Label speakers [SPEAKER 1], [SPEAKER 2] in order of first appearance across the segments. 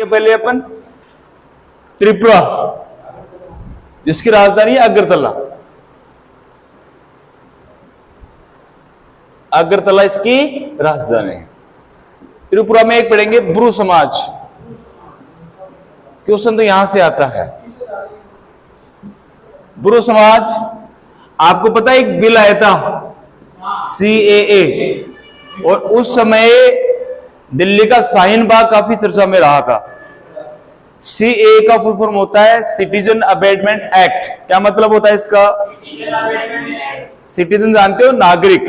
[SPEAKER 1] पहले अपन त्रिपुरा, जिसकी राजधानी अगरतला, अगरतला इसकी राजधानी है। त्रिपुरा में एक पढ़ेंगे ब्रू समाज। क्वेश्चन तो यहां से आता है। ब्रू समाज, आपको पता है एक बिल आया था CAA, और उस समय दिल्ली का शाहीन बाग काफी चर्चा में रहा था। CAA का फुल फॉर्म होता है सिटीजन अबेटमेंट एक्ट। क्या मतलब होता है इसका? सिटीजन जानते हो, नागरिक।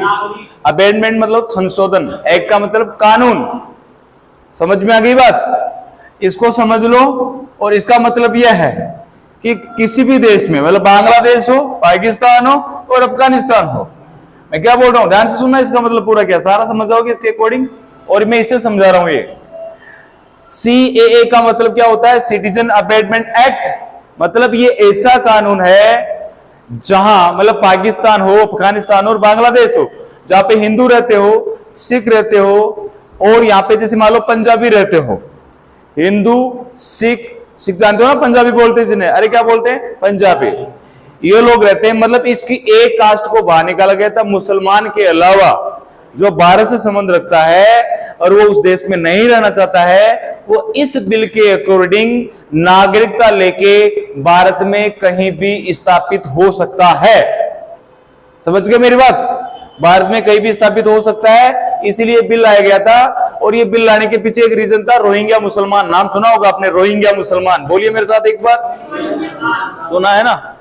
[SPEAKER 1] अबेटमेंट मतलब संशोधन, एक्ट का मतलब कानून। समझ में आ गई बात? इसको समझ लो। और इसका मतलब यह है कि किसी भी देश में, मतलब बांग्लादेश हो, पाकिस्तान हो और अफगानिस्तान हो, मैं क्या बोल रहा हूं ध्यान से सुनना, इसका मतलब पूरा क्या सारा समझ जाओगे इसके अकॉर्डिंग। और मैं इसे समझा रहा हूं। ये CAA का मतलब क्या होता है? Citizen abetment act. मतलब ये ऐसा कानून है जहां, मतलब पाकिस्तान हो, अफगानिस्तान हो और बांग्लादेश हो, जहां पे हिंदू रहते हो, सिख रहते हो, और यहां पे जैसे मान लो पंजाबी रहते हो, हिंदू सिख जानते हो ना, पंजाबी बोलते हैं जिन्हें, अरे क्या बोलते हैं, पंजाबी, ये लोग रहते हैं। मतलब इसकी एक कास्ट को बाहर निकाला गया था। मुसलमान के अलावा जो भारत से संबंध रखता है और वो उस देश में नहीं रहना चाहता है, वो इस बिल के अकॉर्डिंग नागरिकता लेके भारत में कहीं भी स्थापित हो सकता है। समझ गए मेरी बात? भारत में कहीं भी स्थापित हो सकता है, इसीलिए बिल लाया गया था। और ये बिल लाने के पीछे एक रीजन था, रोहिंग्या मुसलमान। नाम सुना होगा आपने, रोहिंग्या मुसलमान, बोलिए मेरे साथ एक बार, सुना है ना?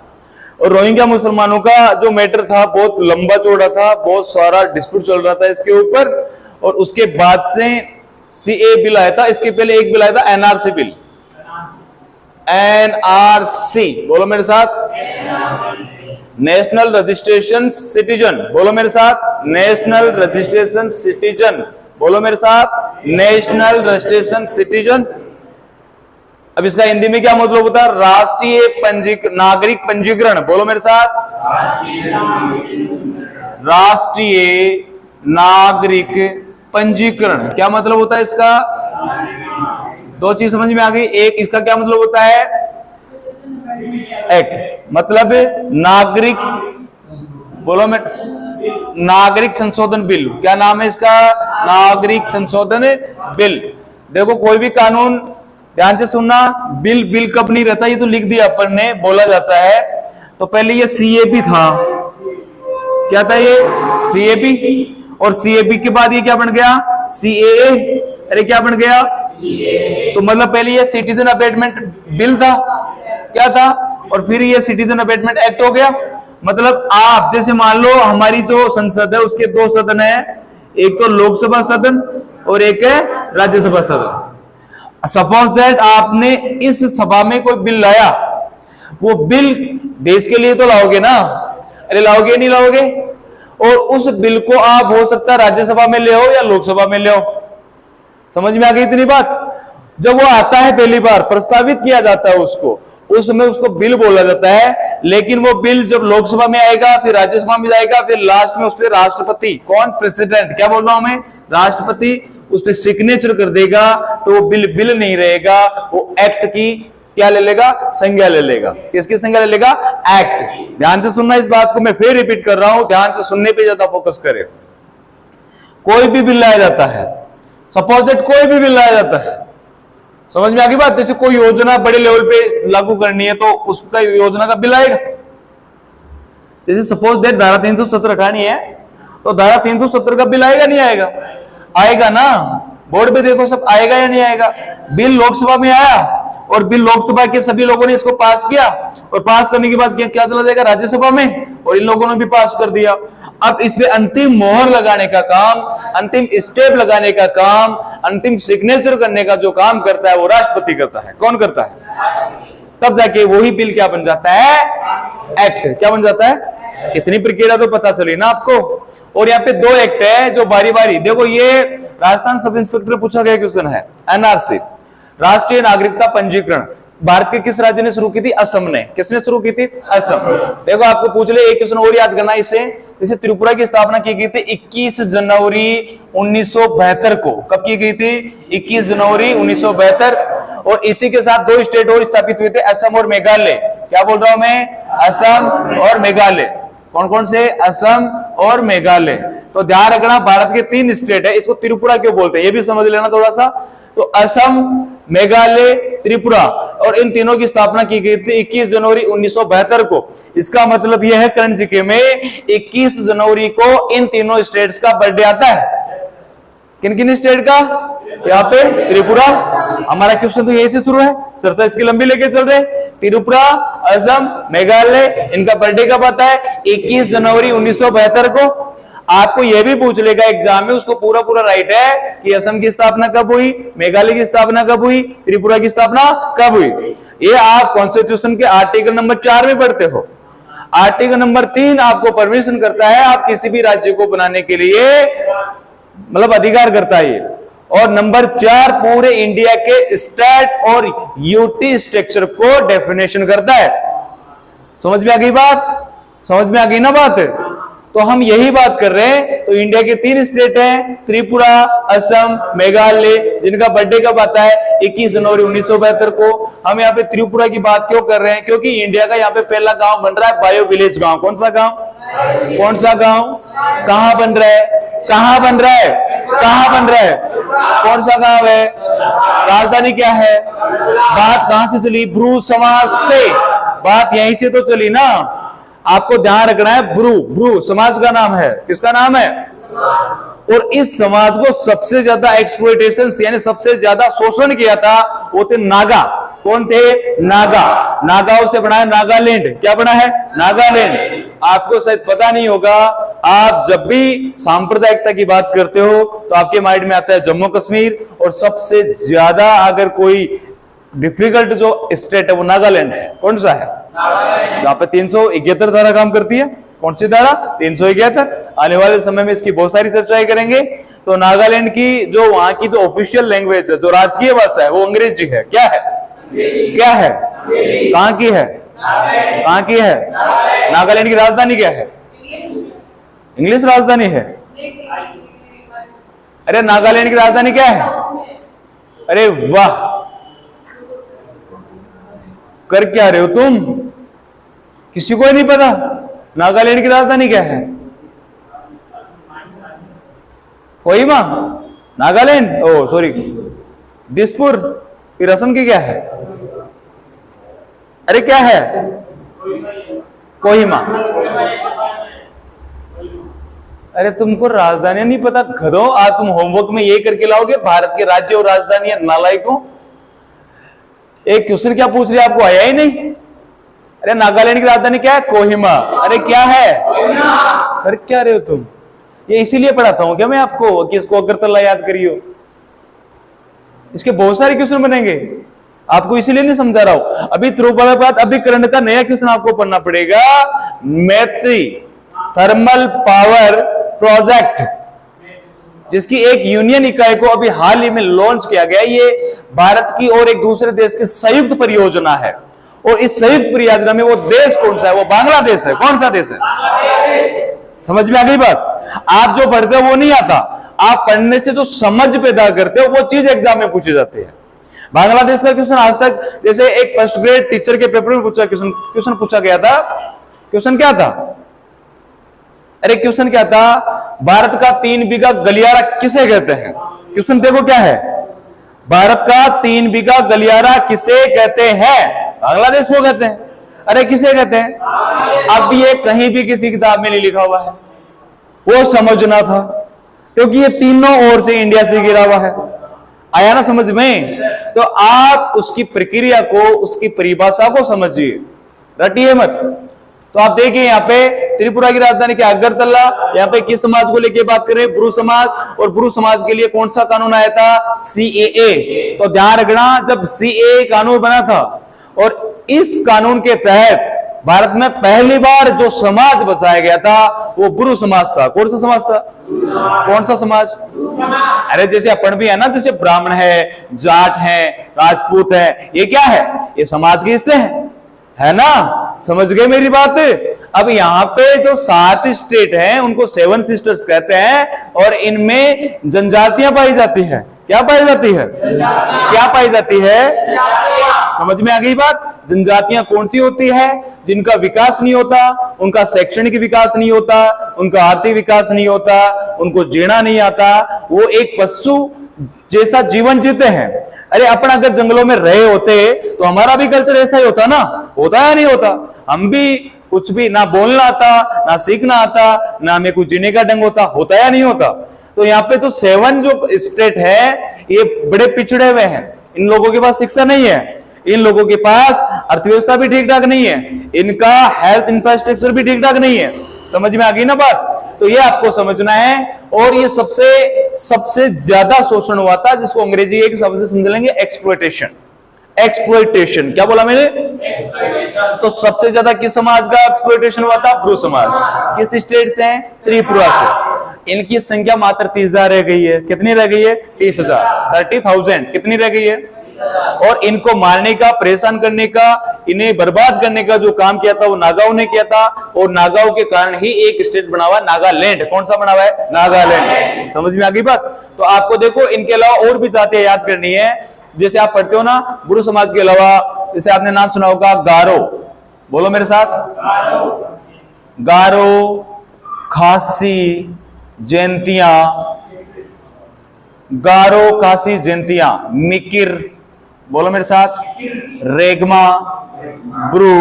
[SPEAKER 1] और रोहिंग्या मुसलमानों का जो मैटर था बहुत लंबा चौड़ा था, बहुत सारा डिस्प्यूट चल रहा था इसके ऊपर। और उसके बाद से CAA बिल आया था। इसके पहले एक बिल आया था NRC बिल, NRC, बोलो मेरे साथ, नेशनल रजिस्ट्रेशन सिटीजन, बोलो मेरे साथ, नेशनल रजिस्ट्रेशन सिटीजन, बोलो मेरे साथ, नेशनल रजिस्ट्रेशन सिटीजन। अब इसका हिंदी में क्या मतलब होता है? राष्ट्रीय नागरिक पंजीकरण, बोलो मेरे साथ, राष्ट्रीय नागरिक पंजीकरण। क्या मतलब होता है इसका? दो चीज समझ में आ गई। एक, इसका क्या मतलब होता है? एक्ट, मतलब नागरिक, बोलो मैं, नागरिक संशोधन बिल। क्या नाम है इसका? नागरिक संशोधन बिल। देखो कोई भी कानून, ध्यान से सुनना, बिल कब नहीं रहता, ये तो लिख दिया अपन ने, बोला जाता है। तो पहले ये CAB था। क्या था ये? CAB। और CAB के बाद ये क्या बन गया? CAA। अरे क्या बन गया? तो मतलब पहले ये सिटीजन अबेटमेंट बिल था, क्या था, और फिर ये सिटीजन अबेटमेंट एक्ट हो गया। मतलब आप जैसे मान लो हमारी जो संसद है उसके दो सदन है, एक तो लोकसभा सदन और एक है राज्यसभा सदन। सपोज दैट आपने इस सभा में कोई बिल लाया, वो बिल देश के लिए तो लाओगे ना, अरे लाओगे नहीं लाओगे? और उस बिल को आप हो सकता है राज्यसभा में ले आओ या लोकसभा में ले आओ। समझ में आ गई इतनी बात? जब वो आता है पहली बार, प्रस्तावित किया जाता है उसको, उस समय उसको बिल बोला जाता है। लेकिन वो बिल जब लोकसभा में आएगा, फिर राज्यसभा में जाएगा, फिर लास्ट में उस पर राष्ट्रपति, कौन? प्रेसिडेंट, क्या बोल रहा हूं मैं, राष्ट्रपति उस पर सिग्नेचर कर देगा, तो वो बिल नहीं रहेगा, वो एक्ट की क्या ले लेगा? संज्ञा ले लेगा। किसकी संज्ञा ले लेगा? एक्ट। ध्यान से सुनना इस बात को, मैं फिर रिपीट कर रहा हूं, ध्यान से सुनने पे ज्यादा फोकस करें। कोई भी बिल लाया जाता है, सपोज दैट कोई भी बिल लाया जाता है, समझ में आ गई बात? जैसे कोई योजना बड़े लेवल पे लागू करनी है तो उसका योजना का बिल आएगा। जैसे सपोज दैट धारा 370 हटानी है, तो धारा 370 का बिल आएगा नहीं आएगा? आएगा ना। बोर्ड पे देखो सब, आएगा या नहीं आएगा? बिल लोकसभा में आया और बिल लोकसभा के सभी लोगों ने इसको पास किया, और पास करने के बाद क्या चला जाएगा? राज्यसभा में, और इन लोगों ने भी पास कर दिया। अब इस पे अंतिम मोहर लगाने का काम, अंतिम स्टेप लगाने का काम, अंतिम सिग्नेचर करने का जो काम करता है वो राष्ट्रपति करता है। कौन करता है? तब जाके वही बिल क्या बन जाता है? एक्ट। क्या बन जाता है? इतनी प्रक्रिया तो पता चली ना आपको। और यहाँ पे दो एक्ट है जो बारी बारी, देखो ये राजस्थान सब इंस्पेक्टर पूछा गया क्वेश्चन है, NRC, राष्ट्रीय नागरिकता पंजीकरण। भारत के किस राज्य ने शुरू की थी? असम ने। किसने शुरू की थी? असम। देखो आपको पूछ ले, एक क्वेश्चन और याद करना इसे। जैसे त्रिपुरा की स्थापना की गई थी 21 जनवरी 1972 को। कब की गई थी? 21 जनवरी 1972। और इसी के साथ दो स्टेट और स्थापित हुए थे, असम और मेघालय। क्या बोल रहा हूं मैं? असम और मेघालय। कौन कौन से? असम और मेघालय। तो ध्यान रखना, भारत के 3 स्टेट है, इसको त्रिपुरा क्यों बोलते हैं ये भी समझ लेना थोड़ा सा। तो असम, मेघालय, त्रिपुरा, और इन तीनों की स्थापना की गई थी 21 जनवरी 1972 को। इसका मतलब यह है करंट जीके में 21 जनवरी को इन तीनों स्टेट्स का बर्थडे आता है। किन किन स्टेट का? यहाँ पे त्रिपुरा। हमारा क्वेश्चन तो यही से शुरू है, चर्चा इसकी लंबी लेके चल रहे। त्रिपुरा, असम, मेघालय, इनका बर्थडे कब आता है? 21 जनवरी 1972 को। आपको यह भी पूछ लेगा एग्जाम में, उसको पूरा पूरा राइट है कि असम की स्थापना कब हुई, मेघालय की स्थापना कब हुई, त्रिपुरा की स्थापना कब हुई। ये आप कॉन्स्टिट्यूशन के आर्टिकल नंबर 4 में पढ़ते हो। आर्टिकल नंबर 3 आपको परमिशन करता है आप किसी भी राज्य को बनाने के लिए, मतलब अधिकार करता है ये। और नंबर 4 पूरे इंडिया के स्टेट और यूटी स्ट्रक्चर को डेफिनेशन करता है। समझ में आ गई बात? समझ में आ गई ना बात? तो हम यही बात कर रहे हैं। तो इंडिया के 3 स्टेट हैं, त्रिपुरा, असम, मेघालय, जिनका बर्थडे कब आता है? 21 जनवरी 1972 को। हम यहाँ पे त्रिपुरा की बात क्यों कर रहे हैं? क्योंकि इंडिया का यहाँ पे पहला गांव बन रहा है बायो विलेज गांव। कौन सा गांव? कौन सा गांव? कहां बन रहा है? कहां बन रहा है? कहां बन रहा है? कौन सा गांव है? राजधानी क्या है? बात कहां से चली? ब्रू समाज से। बात यहीं से तो चली ना। आपको ध्यान रखना है, ब्रू समाज का नाम है। किसका नाम है? और इस समाज को सबसे ज्यादा एक्सप्लॉयटेशन यानी सबसे ज्यादा शोषण किया था वो थे नागा। कौन थे? नागा। नागाओं से बना है नागालैंड। क्या बना है? नागालैंड। आपको शायद पता नहीं होगा, आप जब भी सांप्रदायिकता की बात करते हो तो आपके माइंड में आता है जम्मू कश्मीर, और सबसे ज्यादा अगर कोई डिफिकल्ट जो स्टेट है वो नागालैंड है। कौन सा है? जहां पे 371 धारा काम करती है। कौन सी धारा? 371। आने वाले समय में इसकी बहुत सारी चर्चाएं करेंगे। तो नागालैंड की जो वहां की जो ऑफिशियल लैंग्वेज है, जो राजकीय भाषा है, वो अंग्रेजी है। क्या है? क्या है? कहां की है? कहां की है? नागालैंड की राजधानी क्या है? इंग्लिश राजधानी है। अरे नागालैंड की राजधानी क्या है? अरे वाह, कर क्या रहे हो तुम? किसी को नहीं पता नागालैंड की राजधानी क्या है? कोहिमा? नागालैंड? ओ सॉरी, दिसपुर। फिर असम की क्या है? अरे क्या है? कोहिमा। अरे तुमको राजधानी नहीं पता? खदो, आज तुम होमवर्क में यही करके लाओगे भारत के राज्य और राजधानी नालायकों। एक क्वेश्चन क्या पूछ रहे, आपको आया ही नहीं? अरे नागालैंड की राजधानी क्या है? कोहिमा। अरे क्या है? कर क्या रहे हो तुम? ये इसीलिए पढ़ाता हूं क्या मैं आपको कि इसको अगरतला याद करियो। इसके बहुत सारे क्वेश्चन बनेंगे, आपको इसीलिए नहीं समझा रहा हूं। अभी त्रिपुरा के बाद अभी करंट का नया क्वेश्चन आपको पढ़ना पड़ेगा, मैत्री थर्मल पावर प्रोजेक्ट, जिसकी एक यूनियन इकाई को अभी हाल ही में लॉन्च किया गया। ये भारत की और एक दूसरे देश की संयुक्त परियोजना है। और इस संयुक्त परियोजना में वो देश कौन सा है? वो बांग्लादेश है। कौन सा देश है? समझ में आ गई बात? आप जो पढ़ते हो वो नहीं आता, आप पढ़ने से जो समझ पैदा करते हो वो चीज एग्जाम में पूछी जाती है। बांग्लादेश का क्वेश्चन आज तक, जैसे एक फर्स्ट ग्रेड टीचर के पेपर में क्वेश्चन पूछा गया था। क्वेश्चन क्या था? अरे क्वेश्चन क्या था? भारत का 3 बीघा गलियारा किसे कहते हैं? क्वेश्चन देखो क्या है, भारत का 3 बीघा गलियारा किसे कहते हैं? बांग्लादेश को कहते हैं। अरे किसे कहते हैं? अब ये कहीं भी किसी किताब में नहीं लिखा हुआ है, वो समझना था, क्योंकि ये तीनों ओर से इंडिया से घिरा हुआ है। आया ना समझ में? तो आप उसकी प्रक्रिया को, उसकी परिभाषा को समझिए, रटिए मत। तो आप देखिए यहाँ पे त्रिपुरा की राजधानी क्या? अगरतला। यहाँ पे किस समाज को लेके बात करें? ब्रू समाज। और ब्रू समाज के लिए कौन सा कानून आया था? CAA। तो ध्यान रखना, जब CAA कानून बना था और इस कानून के तहत भारत में पहली बार जो समाज बसाया गया था वो ब्रू समाज था। कौन सा समाज था? कौन सा समाज? अरे जैसे अपन भी है ना, जैसे ब्राह्मण है, जाट है, राजपूत है, ये क्या है? ये समाज के हिस्से हैं, है ना? समझ गए मेरी बात? अब यहाँ पे जो 7 स्टेट हैं उनको 7 सिस्टर्स कहते हैं और इनमें जनजातियां पाई जाती है। क्या पाई जाती है? क्या पाई जाती है? समझ में आ गई बात? जनजातियां कौन सी होती है? जिनका विकास नहीं होता, उनका शैक्षणिक विकास नहीं होता, उनका आर्थिक विकास नहीं होता, उनको जीना नहीं आता, वो एक पशु जैसा जीवन जीते हैं। अरे अपन अगर जंगलों में रहे होते तो हमारा भी कल्चर ऐसा ही होता ना? होता या नहीं होता? हम भी कुछ भी ना बोलना आता, ना सीखना आता, ना हमें कुछ जीने का ढंग होता या नहीं होता? तो यहाँ पे तो 7 जो स्टेट है ये बड़े पिछड़े हुए हैं। इन लोगों के पास शिक्षा नहीं है, इन लोगों के पास अर्थव्यवस्था भी ठीक ठाक नहीं है, इनका हेल्थ इंफ्रास्ट्रक्चर भी ठीक ठाक नहीं है। समझ में आ गई ना बात? तो ये आपको समझना है। और ये सबसे ज्यादा शोषण हुआ था, जिसको अंग्रेजी एक शब्द से समझ लेंगे, एक्सप्लॉयटेशन। एक्सप्लॉयटेशन क्या बोला मैंने? तो सबसे ज्यादा किस समाज का एक्सप्लॉयटेशन हुआ था? ब्रू समाज। किस स्टेट से? त्रिपुरा से। इनकी संख्या मात्र 30,000 रह गई है। कितनी रह गई है? 30,000, 30,000। कितनी रह गई है? और इनको मारने का, परेशान करने का, इन्हें बर्बाद करने का जो काम किया था वो नागाओं ने किया था। और नागाओं के कारण ही एक स्टेट बना हुआ, नागालैंड। कौन सा बना हुआ है? नागालैंड। समझ में आ गई बात? तो आपको देखो इनके अलावा और भी जातियां याद करनी है। जैसे आप पढ़ते हो ना, ब्रू समाज के अलावा जैसे आपने नाम सुना होगा गारो। बोलो मेरे साथ, गारो, खासी, जैंतिया, गारो, खासी, जैंतिया, मिकिर, बोलो मेरे साथ, रेगमा, ब्रू,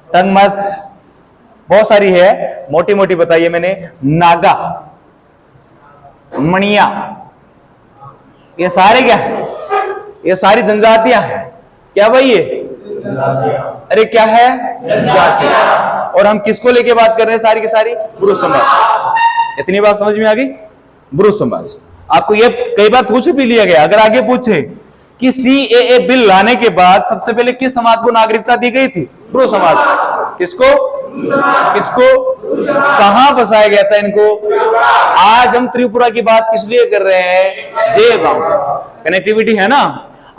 [SPEAKER 1] टंगमस, बहुत सारी है, मोटी मोटी बताइए मैंने। नागा, मणिया, ये सारे क्या है? ये सारी जनजातियां हैं। क्या भाई ये? अरे क्या है? जनजातियां। और हम किसको लेके बात कर रहे हैं? सारी की सारी ब्रू समाज। इतनी बात समझ में आ गई? ब्रू समाज। आपको ये कई बार पूछ भी लिया गया। अगर आगे पूछे कि सीएए बिल लाने के बाद सबसे पहले किस समाज को नागरिकता दी गई थी? ब्रू समाज। किसको? किसको? कहां फंसाया गया था इनको? आज हम त्रिपुरा की बात किस लिए कर रहे हैं? जय गांव। कनेक्टिविटी है ना?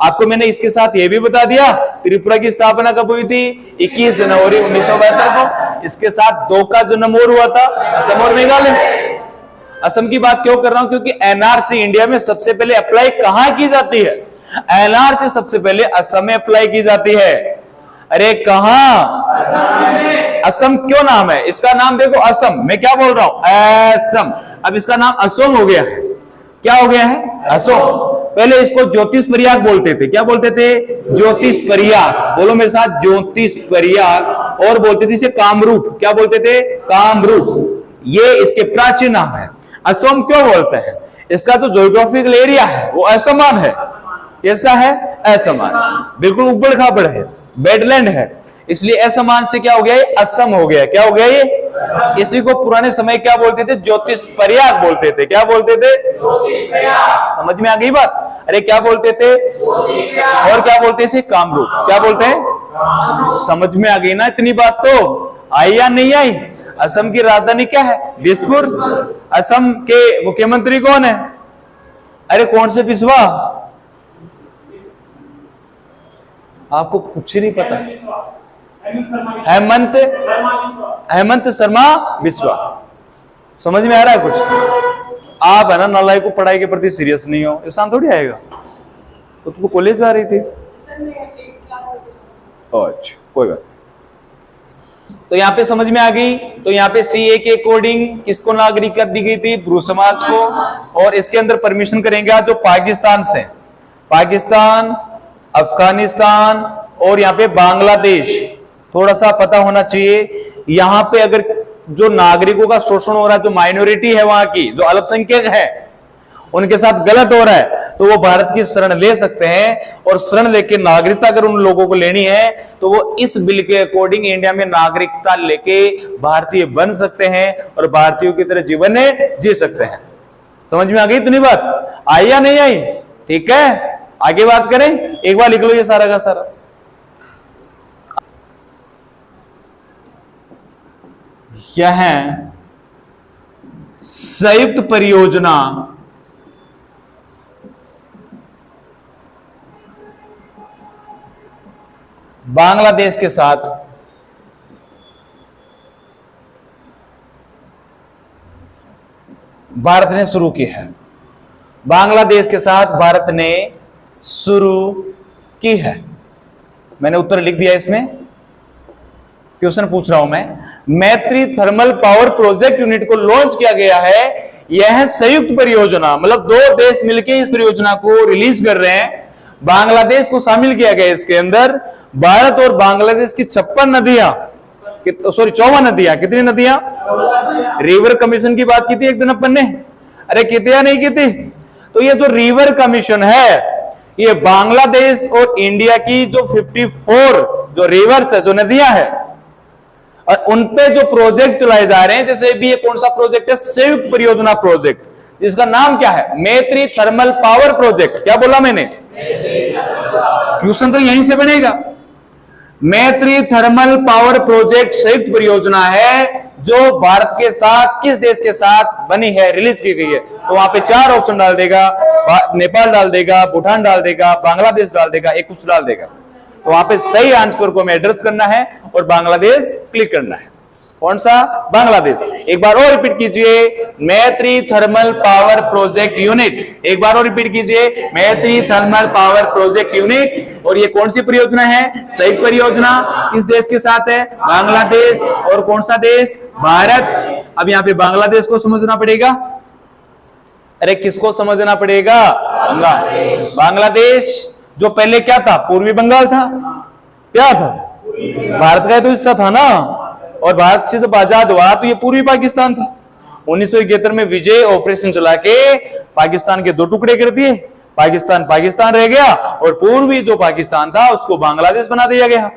[SPEAKER 1] आपको मैंने इसके साथ यह भी बता दिया त्रिपुरा की स्थापना कब हुई थी? 21 जनवरी 1972 को। इसके साथ 2 का जन्म और हुआ था, असम और मेघालय। असम की बात क्यों कर रहा हूं? क्योंकि एनआरसी इंडिया में सबसे पहले अप्लाई कहां की जाती है? एनआरसी सबसे पहले असम में अप्लाई की जाती है। अरे कहां? असम क्यों नाम है इसका? नाम देखो असम, मैं क्या बोल रहा हूं? असम। अब इसका नाम असम हो गया है। क्या हो गया है? असम। पहले इसको ज्योतिष प्रयाग बोलते थे। क्या बोलते थे? ज्योतिष प्रयाग। बोलो मेरे साथ, ज्योतिष प्रयाग। और बोलते थे इसे कामरूप। क्या बोलते थे? कामरूप। ये इसके प्राचीन नाम है। असम क्यों बोलते हैं? इसका जो ज्योग्राफिकल एरिया है वो असमान है। कैसा है? असमान, बिल्कुल उबड़ खाबड़ है, बेडलैंड है, इसलिए असमान से क्या हो गया? ये असम हो गया। क्या हो गया ये? इसी को पुराने समय क्या बोलते थे? ज्योतिष प्रयाग बोलते थे। क्या बोलते थे? समझ में आ गई बात? अरे क्या बोलते थे? और क्या बोलते थे? कामरूप। क्या बोलते हैं? समझ में आ गई ना? इतनी बात तो आई या नहीं आई? असम की राजधानी क्या है? दिसपुर। असम के मुख्यमंत्री कौन है? अरे कौन से बिस्वा? आपको कुछ नहीं पता? हेमंत शर्मा बिस्वा। समझ में आ रहा है कुछ? आप है ना नालायक को पढ़ाई के प्रति सीरियस नहीं हो, इंसान थोड़ी आएगा। तो तू कॉलेज जा रही थी? अच्छा कोई बात। तो यहाँ पे समझ में आ गई। तो यहाँ पे सीए के अकॉर्डिंग किसको नागरिकता दी गई थी? ब्रू समाज को। और इसके अंदर परमिशन करेंगे जो पाकिस्तान से, पाकिस्तान, अफगानिस्तान और यहाँ पे बांग्लादेश। थोड़ा सा पता होना चाहिए, यहाँ पे अगर जो नागरिकों का शोषण हो रहा है, जो माइनॉरिटी है वहां की, जो अल्पसंख्यक है, उनके साथ गलत हो रहा है, तो वो भारत की शरण ले सकते हैं। और शरण लेके नागरिकता अगर उन लोगों को लेनी है तो वो इस बिल के अकॉर्डिंग इंडिया में नागरिकता लेके भारतीय बन सकते हैं और भारतीयों की तरह जीवन जी सकते हैं। समझ में आ गई इतनी बात? आई या नहीं आई? ठीक है, आगे बात करें। एक बार लिख लो ये सारा का सारा। यह संयुक्त परियोजना बांग्लादेश के साथ भारत ने शुरू की है। बांग्लादेश के साथ भारत ने शुरू की है। मैंने उत्तर लिख दिया इसमें। क्वेश्चन पूछ रहा हूं मैं, मैत्री थर्मल पावर प्रोजेक्ट यूनिट को लॉन्च किया गया है। यह संयुक्त परियोजना, मतलब दो देश मिलकर इस परियोजना को रिलीज कर रहे हैं। बांग्लादेश को शामिल किया गया इसके अंदर। भारत और बांग्लादेश की 56 नदियां, सॉरी 54 नदियां, कितनी नदियां? रिवर कमीशन की बात की थी एक दिन अपन ने, अरे की थी या नहीं की थी? तो ये जो रिवर कमीशन है, ये बांग्लादेश और इंडिया की जो 54 जो रिवर्स है, जो नदियां है, और उनपे जो प्रोजेक्ट चलाए जा रहे हैं, जैसे भी ये कौन सा प्रोजेक्ट है? संयुक्त परियोजना प्रोजेक्ट, जिसका नाम क्या है? मैत्री थर्मल पावर प्रोजेक्ट। क्या बोला मैंने? क्वेश्चन तो यहीं से बनेगा। मैत्री थर्मल पावर प्रोजेक्ट संयुक्त परियोजना है जो भारत के साथ, किस देश के साथ बनी है, रिलीज की गई है। तो वहां पे 4 ऑप्शन डाल देगा, नेपाल डाल देगा, भूटान डाल देगा, बांग्लादेश डाल देगा, एक कुछ डाल देगा। तो वहां पे सही आंसर को हमें एड्रेस करना है और बांग्लादेश क्लिक करना है। कौन सा? बांग्लादेश। एक बार और रिपीट कीजिए, मैत्री थर्मल पावर प्रोजेक्ट यूनिट। एक बार और रिपीट कीजिए, मैत्री थर्मल पावर प्रोजेक्ट यूनिट। और ये कौन सी परियोजना है? संयुक्त परियोजना। किस देश के साथ है? बांग्लादेश। और कौन सा देश? भारत। अब यहाँ पे बांग्लादेश को समझना पड़ेगा। अरे किसको समझना पड़ेगा? बांग्लादेश जो पहले क्या था? पूर्वी बंगाल था। क्या था? भारत का तो हिस्सा था ना। और भारत से जब आजाद हुआ तो ये पूर्वी पाकिस्तान था। 1971 में विजय ऑपरेशन चला के पाकिस्तान के 2 टुकड़े कर दिए। पाकिस्तान पाकिस्तान रह गया और पूर्वी जो पाकिस्तान था उसको बांग्लादेश बना दिया गया।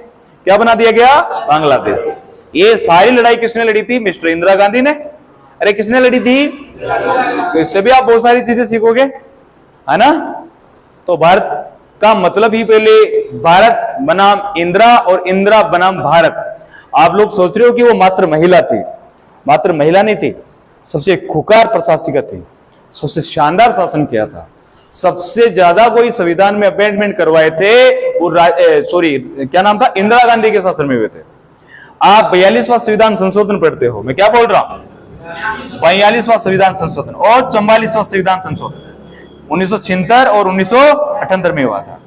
[SPEAKER 1] क्या बना दिया गया? बांग्लादेश। ये सारी लड़ाई किसने लड़ी थी? मिस्टर इंदिरा गांधी ने। अरे किसने लड़ी थी? तो इससे भी आप बहुत सारी चीजें सीखोगे, है ना। तो भारत का मतलब ही पहले भारत बनाम इंदिरा और इंदिरा बनाम भारत। आप लोग सोच रहे हो कि वो मात्र महिला थी। मात्र महिला नहीं थी, सबसे खुकार प्रशासिका थी। सबसे शानदार शासन किया था। सबसे ज्यादा कोई संविधान में अमेंडमेंट करवाए थे वो क्या नाम था? इंदिरा गांधी के शासन में हुए थे। आप 42वां संविधान संशोधन पढ़ते हो, मैं क्या बोल रहा हूं? 42वां संविधान संशोधन और 44वां संविधान संशोधन 1976 और 1978 में हुआ था।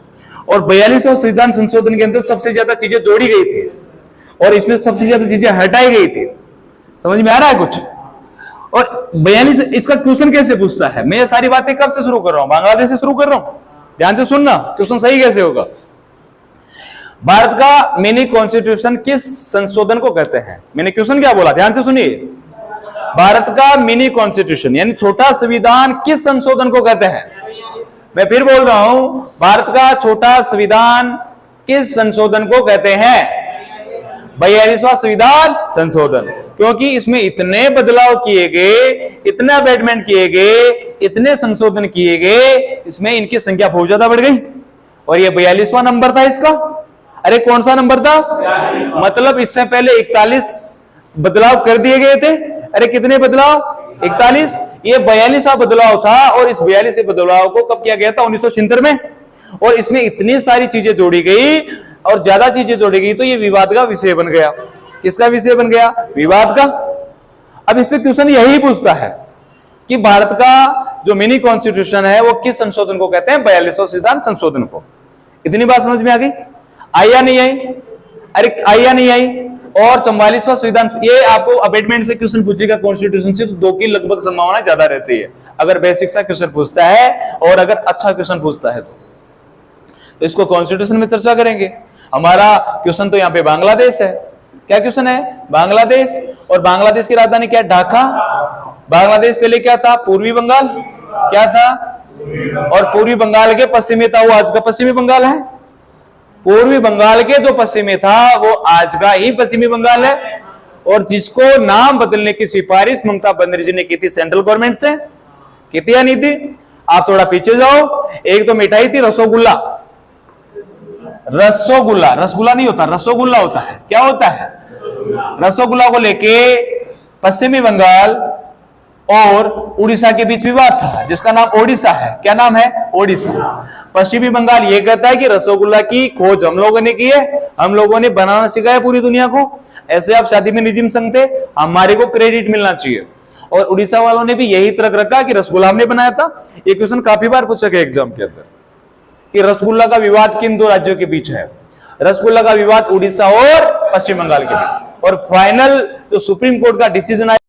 [SPEAKER 1] और 42वां संविधान संशोधन के अंदर सबसे ज्यादा चीजें जोड़ी गई थी और इसमें सबसे ज्यादा चीजें हटाई गई थी। समझ में आ रहा है कुछ? और 42 इसका क्वेश्चन कैसे पूछता है? मैं ये सारी बातें कब से शुरू कर रहा हूं? बांग्लादेश से शुरू कर रहा हूं। ध्यान से सुनना, क्वेश्चन सही कैसे होगा। भारत का मिनी कॉन्स्टिट्यूशन किस संशोधन को कहते हैं? मैंने क्वेश्चन क्या बोला? ध्यान से सुनिए। भारत का मिनी कॉन्स्टिट्यूशन यानी छोटा संविधान किस संशोधन को कहते हैं? मैं फिर बोल रहा हूं, भारत का छोटा संविधान किस संशोधन को कहते हैं? 42वां संविधान संशोधन। क्योंकि इसमें इतने बदलाव किए गए, इतना अमेंडमेंट किए गए, इतने संशोधन किए गए, इसमें इनकी संख्या बहुत ज्यादा बढ़ गई। और ये 42वां नंबर था इसका। अरे कौन सा नंबर था? मतलब इससे पहले 41 बदलाव कर दिए गए थे। अरे कितने बदलाव? 41। ये 42वां बदलाव था और इस 42वें बदलाव को कब किया गया था? 1976 में। और इसमें इतनी सारी चीजें जोड़ी गई और ज्यादा चीजें जोड़ी गई तो ये विवाद का विषय बन गया। किसका विषय बन गया? विवाद का। अब इस पे क्वेश्चन यही पूछता है कि भारत का जो मिनी कॉन्स्टिट्यूशन है वो किस संशोधन को कहते हैं? 42वां संविधान संशोधन को। इतनी बात समझ में आ गई? आई या नहीं आई? अरे आई या नहीं आई? और 44वां संविधान, ये आपको अमेंडमेंट से क्वेश्चन पूछेगा कॉन्स्टिट्यूशन से, तो 2 की लगभग संभावना ज्यादा रहती है अगर बेसिक सा क्वेश्चन पूछता है और अगर अच्छा क्वेश्चन पूछता है तो इसको कॉन्स्टिट्यूशन में चर्चा करेंगे। हमारा क्वेश्चन तो यहाँ पे बांग्लादेश है। क्या क्वेश्चन है? बांग्लादेश। और बांग्लादेश की राजधानी क्या है? ढाका। बांग्लादेश पहले क्या था? पूर्वी बंगाल। क्या था? और पूर्वी बंगाल के पश्चिम में था, वो आज का पश्चिमी बंगाल है। पूर्वी बंगाल के जो पश्चिम में था वो आज का ही पश्चिमी बंगाल है। और जिसको नाम बदलने की सिफारिश ममता बनर्जी ने की थी सेंट्रल गवर्नमेंट से, की थी या नहीं थी? आप थोड़ा पीछे जाओ। एक तो मिठाई थी रसोगुल्ला। रसोगुल्ला, रसगुल्ला नहीं होता, रसोगुल्ला होता है। क्या होता है? रसोगुल्ला को लेके पश्चिमी बंगाल और उड़ीसा के बीच विवाद था जिसका नाम ओडिशा है। क्या नाम है? ओडिशा। पश्चिमी बंगाल ये कहता है कि रसोगुल्ला की खोज हम लोगों ने की है हम लोगों ने बनाना सिखाया पूरी दुनिया को। ऐसे आप शादी में निजिम संग थे, हमारे को क्रेडिट मिलना चाहिए। और उड़ीसा वालों ने भी यही तर्क रखा कि रसगुल्ला हमने बनाया था। ये क्वेश्चन काफी बार पूछा गया एग्जाम के अंदर कि रसगुल्ला का विवाद किन दो राज्यों के बीच है। रसगुल्ला का विवाद उड़ीसा और पश्चिम बंगाल के बीच। और फाइनल जो सुप्रीम कोर्ट का डिसीजन आया